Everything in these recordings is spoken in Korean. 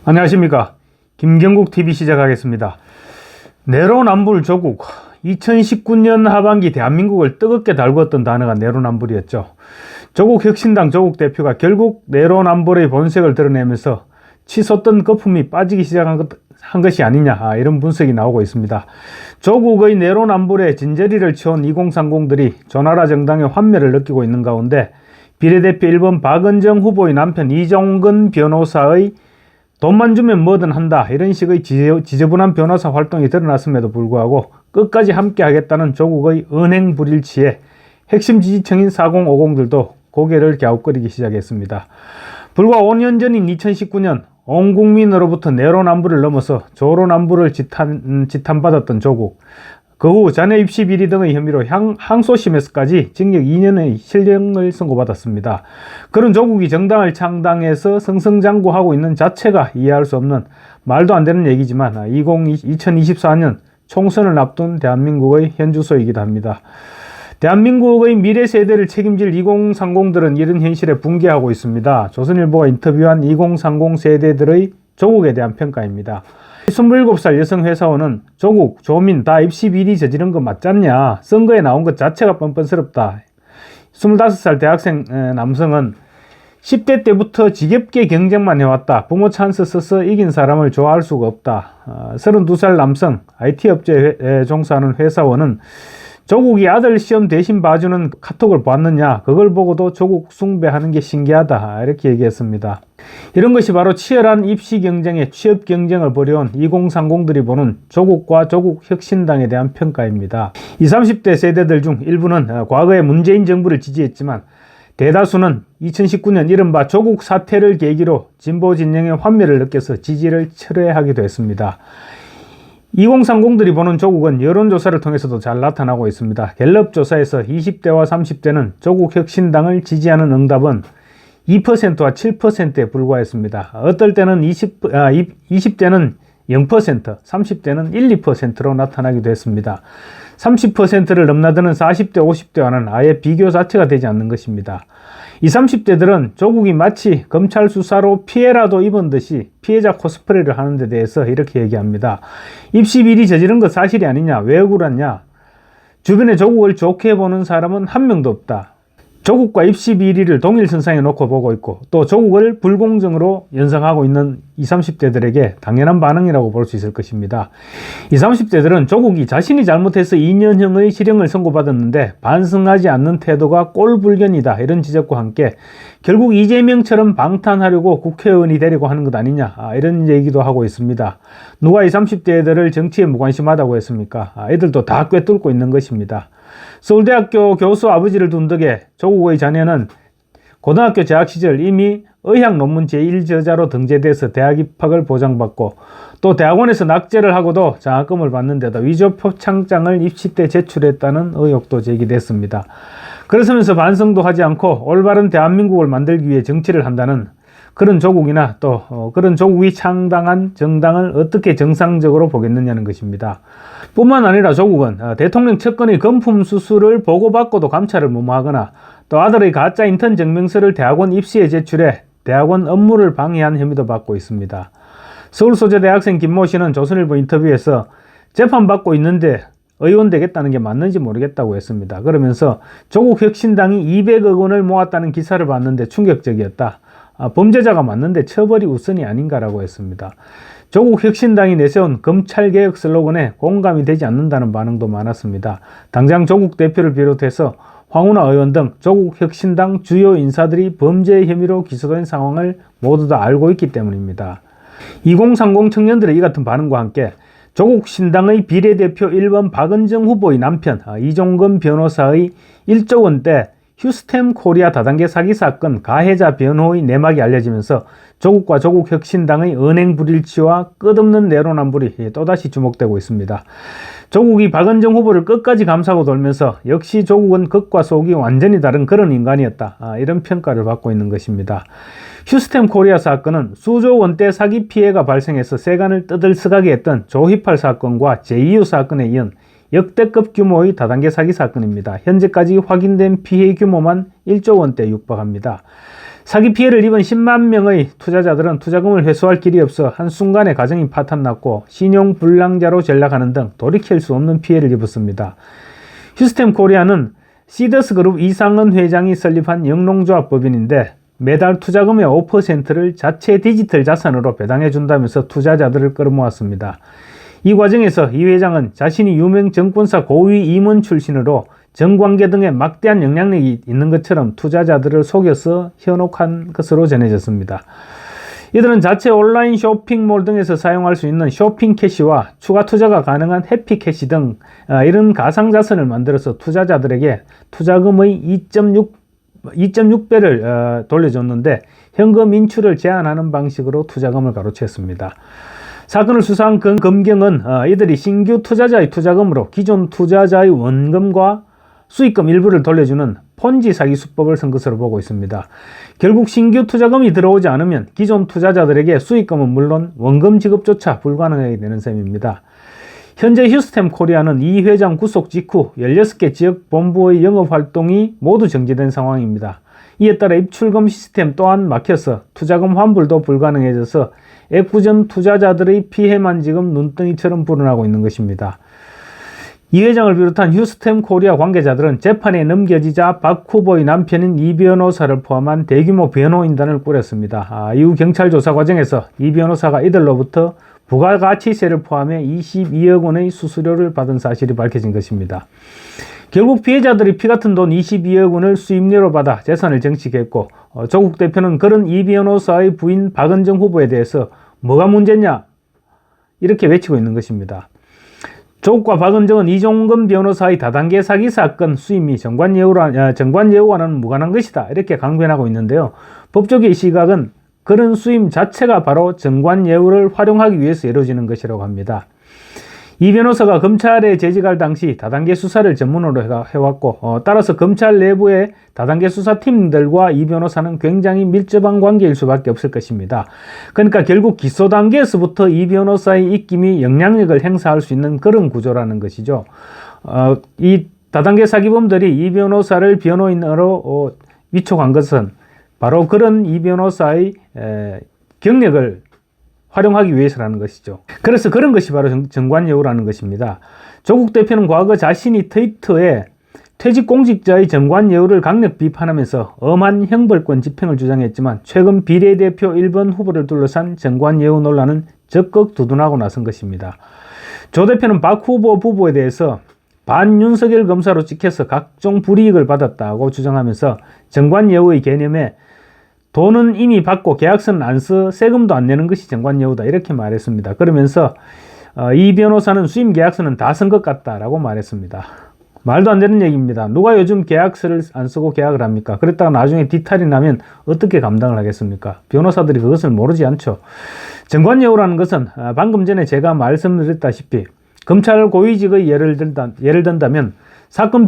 안녕하십니까. 김경국TV 시작하겠습니다. 내로남불 조국. 2019년 하반기 대한민국을 뜨겁게 달구었던 단어가 내로남불이었죠. 조국 혁신당 조국 대표가 결국 내로남불의 본색을 드러내면서 치솟던 거품이 빠지기 시작한 것이 아니냐, 이런 분석이 나오고 있습니다. 조국의 내로남불에 진저리를 치운 2030들이 조나라 정당의 환멸을 느끼고 있는 가운데 비례대표 1번 박은정 후보의 남편 이종근 변호사의 돈만 주면 뭐든 한다, 이런 식의 지저분한 변호사 활동이 드러났음에도 불구하고 끝까지 함께 하겠다는 조국의 은행 불일치에 핵심 지지층인 4050들도 고개를 갸웃거리기 시작했습니다. 불과 5년 전인 2019년 온 국민으로부터 내로남불을 넘어서 조로남불을 지탄받았던 조국. 그 후 자녀 입시 비리 등의 혐의로 항소심에서까지 징역 2년의 실형을 선고받았습니다. 그런 조국이 정당을 창당해서 승승장구하고 있는 자체가 이해할 수 없는 말도 안 되는 얘기지만 2024년 총선을 앞둔 대한민국의 현주소이기도 합니다. 대한민국의 미래 세대를 책임질 2030들은 이런 현실에 붕괴하고 있습니다. 조선일보가 인터뷰한 2030 세대들의 조국에 대한 평가입니다. 27살 여성 회사원은 조국, 조민 다 입시 비리 저지른 거 맞잖냐, 선거에 나온 것 자체가 뻔뻔스럽다. 25살 대학생 남성은 10대 때부터 지겹게 경쟁만 해왔다. 부모 찬스 써서 이긴 사람을 좋아할 수가 없다. 32살 남성 IT 업체에 종사하는 회사원은 조국이 아들 시험 대신 봐주는 카톡을 봤느냐, 그걸 보고도 조국 숭배하는 게 신기하다, 이렇게 얘기했습니다. 이런 것이 바로 치열한 입시 경쟁에 취업 경쟁을 벌여온 2030들이 보는 조국과 조국 혁신당에 대한 평가입니다. 20, 30대 세대들 중 일부는 과거에 문재인 정부를 지지했지만 대다수는 2019년 이른바 조국 사태를 계기로 진보 진영의 환멸을 느껴서 지지를 철회하기도 했습니다. 2030들이 보는 조국은 여론조사를 통해서도 잘 나타나고 있습니다. 갤럽 조사에서 20대와 30대는 조국 혁신당을 지지하는 응답은 2%와 7%에 불과했습니다. 어떨 때는 20대는 0%, 30대는 1, 2%로 나타나기도 했습니다. 30%를 넘나드는 40대, 50대와는 아예 비교 자체가 되지 않는 것입니다. 20, 30대들은 조국이 마치 검찰 수사로 피해라도 입은 듯이 피해자 코스프레를 하는 데 대해서 이렇게 얘기합니다. 입시 비리 저지른 거 사실이 아니냐, 왜 억울하냐, 주변에 조국을 좋게 보는 사람은 한 명도 없다. 조국과 입시 비리를 동일선상에 놓고 보고 있고 또 조국을 불공정으로 연상하고 있는 20, 30대들에게 당연한 반응이라고 볼 수 있을 것입니다. 20, 30대들은 조국이 자신이 잘못해서 2년형의 실형을 선고받았는데 반성하지 않는 태도가 꼴불견이다, 이런 지적과 함께 결국 이재명처럼 방탄하려고 국회의원이 되려고 하는 것 아니냐, 이런 얘기도 하고 있습니다. 누가 20, 30대들을 정치에 무관심하다고 했습니까? 이들도 다 꿰뚫고 있는 것입니다. 서울대학교 교수 아버지를 둔 덕에 조국의 자녀는 고등학교 재학 시절 이미 의학 논문 제1저자로 등재돼서 대학 입학을 보장받고 또 대학원에서 낙제를 하고도 장학금을 받는 데다 위조 표창장을 입시 때 제출했다는 의혹도 제기됐습니다. 그러면서 반성도 하지 않고 올바른 대한민국을 만들기 위해 정치를 한다는 그런 조국이나 또 그런 조국이 창당한 정당을 어떻게 정상적으로 보겠느냐는 것입니다. 뿐만 아니라 조국은 대통령 측근의 금품 수수를 보고받고도 감찰을 무마하거나 또 아들의 가짜 인턴 증명서를 대학원 입시에 제출해 대학원 업무를 방해한 혐의도 받고 있습니다. 서울 소재 대학생 김모 씨는 조선일보 인터뷰에서 재판받고 있는데 의원 되겠다는 게 맞는지 모르겠다고 했습니다. 그러면서 조국 혁신당이 200억 원을 모았다는 기사를 봤는데 충격적이었다. 범죄자가 맞는데 처벌이 우선이 아닌가라고 했습니다. 조국 혁신당이 내세운 검찰개혁 슬로건에 공감이 되지 않는다는 반응도 많았습니다. 당장 조국 대표를 비롯해서 황운하 의원 등 조국 혁신당 주요 인사들이 범죄 혐의로 기소된 상황을 모두 다 알고 있기 때문입니다. 2030 청년들의 이 같은 반응과 함께 조국 신당의 비례대표 1번 박은정 후보의 남편 이종근 변호사의 1조 원대 휴스템 코리아 다단계 사기 사건 가해자 변호의 내막이 알려지면서 조국과 조국 혁신당의 은행 불일치와 끝없는 내로남불이 또다시 주목되고 있습니다. 조국이 박은정 후보를 끝까지 감싸고 돌면서 역시 조국은 겉과 속이 완전히 다른 그런 인간이었다, 이런 평가를 받고 있는 것입니다. 휴스템 코리아 사건은 수조 원대 사기 피해가 발생해서 세간을 떠들썩하게 했던 조희팔 사건과 제2유 사건에 이은 역대급 규모의 다단계 사기 사건입니다. 현재까지 확인된 피해 규모만 1조 원대에 육박합니다. 사기 피해를 입은 10만 명의 투자자들은 투자금을 회수할 길이 없어 한순간에 가정이 파탄났고 신용불량자로 전락하는 등 돌이킬 수 없는 피해를 입었습니다. 휴스템 코리아는 시더스그룹 이상은 회장이 설립한 영농조합법인인데 매달 투자금의 5%를 자체 디지털 자산으로 배당해 준다면서 투자자들을 끌어모았습니다. 이 과정에서 이 회장은 자신이 유명 증권사 고위 임원 출신으로 정관계 등에 막대한 영향력이 있는 것처럼 투자자들을 속여서 현혹한 것으로 전해졌습니다. 이들은 자체 온라인 쇼핑몰 등에서 사용할 수 있는 쇼핑 캐시와 추가 투자가 가능한 해피 캐시 등 이런 가상자산을 만들어서 투자자들에게 투자금의 2.6배를 돌려줬는데 현금 인출을 제한하는 방식으로 투자금을 가로챘습니다. 사건을 수사한 검경은 이들이 신규 투자자의 투자금으로 기존 투자자의 원금과 수익금 일부를 돌려주는 폰지 사기 수법을 쓴 것으로 보고 있습니다. 결국 신규 투자금이 들어오지 않으면 기존 투자자들에게 수익금은 물론 원금 지급조차 불가능하게 되는 셈입니다. 현재 휴스템 코리아는 이 회장 구속 직후 16개 지역 본부의 영업활동이 모두 정지된 상황입니다. 이에 따라 입출금 시스템 또한 막혀서 투자금 환불도 불가능해져서 애꿎은 투자자들의 피해만 지금 눈덩이처럼 불어나고 있는 것입니다. 이 회장을 비롯한 휴스템 코리아 관계자들은 재판에 넘겨지자 박 후보의 남편인 이 변호사를 포함한 대규모 변호인단을 꾸렸습니다. 이후 경찰 조사 과정에서 이 변호사가 이들로부터 부가가치세를 포함해 22억 원의 수수료를 받은 사실이 밝혀진 것입니다. 결국 피해자들이 피같은 돈 22억 원을 수임료로 받아 재산을 정식했고 조국 대표는 그런 이 변호사의 부인 박은정 후보에 대해서 뭐가 문제냐 이렇게 외치고 있는 것입니다. 조국과 박은정은 이종근 변호사의 다단계 사기 사건 수임이 정관예우와는 무관한 것이다 이렇게 강변하고 있는데요. 법조계의 시각은 그런 수임 자체가 바로 정관예우를 활용하기 위해서 이루어지는 것이라고 합니다. 이 변호사가 검찰에 재직할 당시 다단계 수사를 전문으로 해왔고 따라서 검찰 내부의 다단계 수사팀들과 이 변호사는 굉장히 밀접한 관계일 수밖에 없을 것입니다. 그러니까 결국 기소 단계에서부터 이 변호사의 입김이 영향력을 행사할 수 있는 그런 구조라는 것이죠. 이 다단계 사기범들이 이 변호사를 변호인으로 위촉한 것은 바로 그런 이 변호사의 경력을 활용하기 위해서라는 것이죠. 그래서 그런 것이 바로 정관예우라는 것입니다. 조국 대표는 과거 자신이 트위터에 퇴직공직자의 정관예우를 강력 비판하면서 엄한 형벌권 집행을 주장했지만 최근 비례대표 1번 후보를 둘러싼 정관예우 논란은 적극 두둔하고 나선 것입니다. 조 대표는 박 후보 부부에 대해서 반윤석열 검사로 찍혀서 각종 불이익을 받았다고 주장하면서 정관예우의 개념에 돈은 이미 받고 계약서는 안 써 세금도 안 내는 것이 정관예우다 이렇게 말했습니다. 그러면서 이 변호사는 수임 계약서는 다 쓴 것 같다라고 말했습니다. 말도 안 되는 얘기입니다. 누가 요즘 계약서를 안 쓰고 계약을 합니까? 그랬다가 나중에 뒤탈이 나면 어떻게 감당을 하겠습니까? 변호사들이 그것을 모르지 않죠. 정관예우라는 것은 방금 전에 제가 말씀드렸다시피 검찰 고위직의 예를 든다면 사건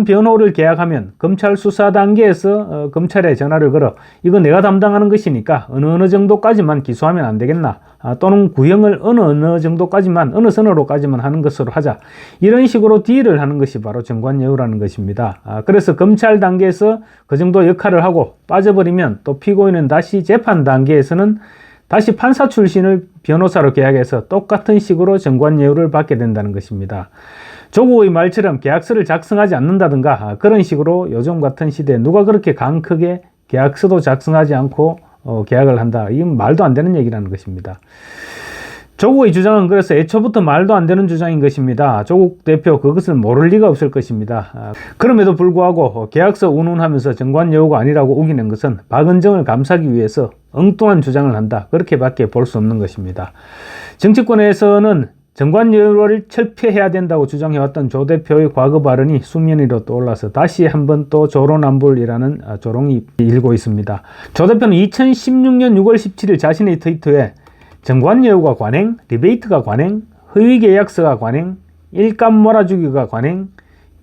변호를 계약하면 검찰 수사 단계에서 검찰에 전화를 걸어 이거 내가 담당하는 것이니까 어느 정도까지만 기소하면 안 되겠나 또는 구형을 어느 정도까지만 어느 선으로까지만 하는 것으로 하자 이런 식으로 딜을 하는 것이 바로 정관예우라는 것입니다. 그래서 검찰 단계에서 그 정도 역할을 하고 빠져버리면 또 피고인은 다시 재판 단계에서는 다시 판사 출신을 변호사로 계약해서 똑같은 식으로 정관예우를 받게 된다는 것입니다. 조국의 말처럼 계약서를 작성하지 않는다든가 그런 식으로 요즘 같은 시대에 누가 그렇게 강크게 계약서도 작성하지 않고 계약을 한다. 이건 말도 안 되는 얘기라는 것입니다. 조국의 주장은 그래서 애초부터 말도 안 되는 주장인 것입니다. 조국 대표 그것을 모를 리가 없을 것입니다. 그럼에도 불구하고 계약서 운운하면서 정관예우가 아니라고 우기는 것은 박은정을 감싸기 위해서 엉뚱한 주장을 한다. 그렇게밖에 볼 수 없는 것입니다. 정치권에서는 정관예우를 철폐해야 된다고 주장해왔던 조 대표의 과거 발언이 수면 위로 떠올라서 다시 한번 또 조론안불이라는 조롱이 일고 있습니다. 조 대표는 2016년 6월 17일 자신의 트위터에 정관예우가 관행, 리베이트가 관행, 허위계약서가 관행, 일감 몰아주기가 관행,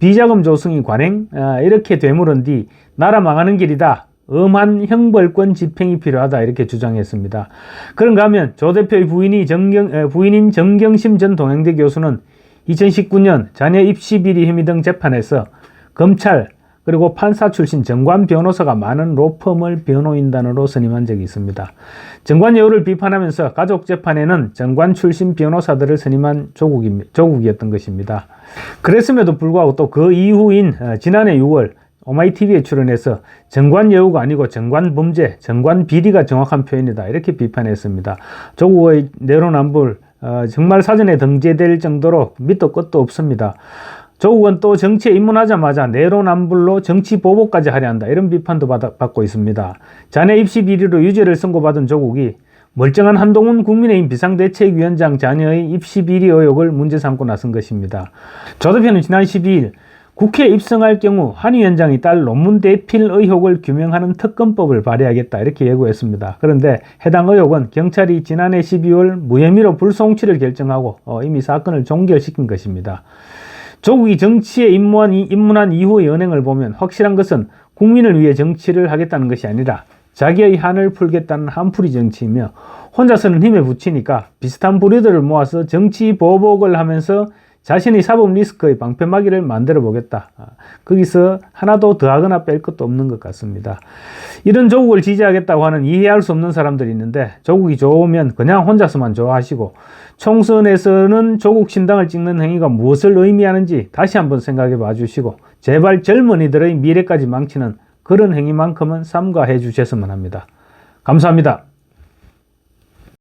비자금 조성이 관행 이렇게 되물은 뒤 나라 망하는 길이다. 엄한 형벌권 집행이 필요하다 이렇게 주장했습니다. 그런가 하면 조 대표의 부인인 정경심 전 동양대 교수는 2019년 자녀 입시 비리 혐의 등 재판에서 검찰, 그리고 판사 출신 정관 변호사가 많은 로펌을 변호인단으로 선임한 적이 있습니다. 정관 여우를 비판하면서 가족 재판에는 정관 출신 변호사들을 선임한 조국이었던 것입니다. 그랬음에도 불구하고 또 그 이후인 지난해 6월 오마이TV에 출연해서 정관 여우가 아니고 정관 범죄, 정관 비리가 정확한 표현이다 이렇게 비판했습니다. 조국의 내로남불 정말 사전에 등재될 정도로 밑도 끝도 없습니다. 조국은 또 정치에 입문하자마자 내로남불로 정치 보복까지 하려 한다 이런 비판도 받고 있습니다. 자녀 입시 비리로 유죄를 선고받은 조국이 멀쩡한 한동훈 국민의힘 비상대책위원장 자녀의 입시 비리 의혹을 문제 삼고 나선 것입니다. 조대표는 지난 12일 국회에 입성할 경우 한 위원장이 딸 논문 대필 의혹을 규명하는 특검법을 발의하겠다 이렇게 예고했습니다. 그런데 해당 의혹은 경찰이 지난해 12월 무혐의로 불송치를 결정하고 이미 사건을 종결시킨 것입니다. 조국이 정치에 입문한 이후의 언행을 보면 확실한 것은 국민을 위해 정치를 하겠다는 것이 아니라 자기의 한을 풀겠다는 한풀이 정치이며 혼자서는 힘에 부치니까 비슷한 부류들을 모아서 정치 보복을 하면서 자신의 사법 리스크의 방패막이를 만들어 보겠다. 거기서 하나도 더하거나 뺄 것도 없는 것 같습니다. 이런 조국을 지지하겠다고 하는 이해할 수 없는 사람들이 있는데 조국이 좋으면 그냥 혼자서만 좋아하시고 총선에서는 조국 신당을 찍는 행위가 무엇을 의미하는지 다시 한번 생각해 봐 주시고 제발 젊은이들의 미래까지 망치는 그런 행위만큼은 삼가해 주셨으면 합니다. 감사합니다.